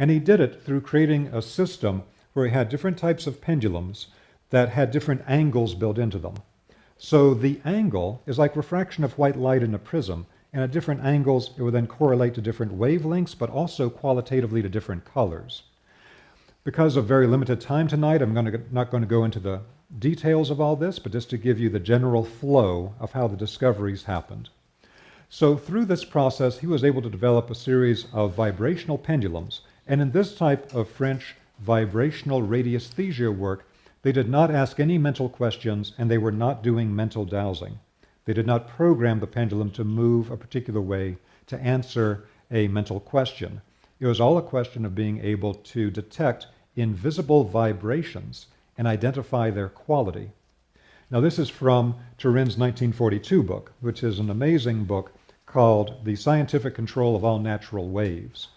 And he did it through creating a system where he had different types of pendulums that had different angles built into them. So the angle is like refraction of white light in a prism, and at different angles it would then correlate to different wavelengths, but also qualitatively to different colors. Because of very limited time tonight, I'm not going to go into the details of all this, but just to give you the general flow of how the discoveries happened. So through this process, he was able to develop a series of vibrational pendulums, and in this type of French vibrational radiesthesia work, they did not ask any mental questions, and they were not doing mental dowsing. They did not program the pendulum to move a particular way to answer a mental question. It was all a question of being able to detect invisible vibrations and identify their quality. Now, this is from Turin's 1942 book, which is an amazing book called The Scientific Control of All Natural Waves.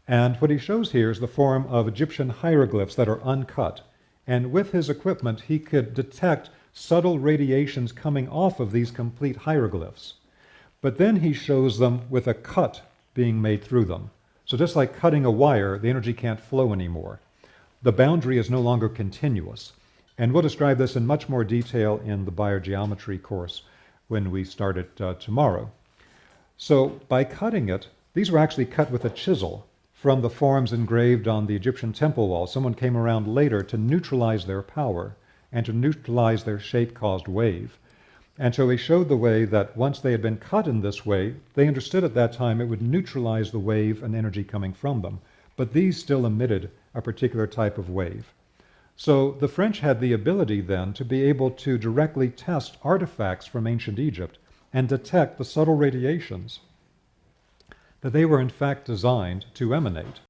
And what he shows here is the form of Egyptian hieroglyphs that are uncut. And with his equipment, he could detect subtle radiations coming off of these complete hieroglyphs. But then he shows them with a cut being made through them. So just like cutting a wire, the energy can't flow anymore. The boundary is no longer continuous. And we'll describe this in much more detail in the biogeometry course when we start it tomorrow. So by cutting it, these were actually cut with a chisel from the forms engraved on the Egyptian temple wall. Someone came around later to neutralize their power and to neutralize their shape-caused wave. And so he showed the way that once they had been cut in this way, they understood at that time it would neutralize the wave and energy coming from them. But these still emitted a particular type of wave. So the French had the ability then to be able to directly test artifacts from ancient Egypt and detect the subtle radiations that they were in fact designed to emanate.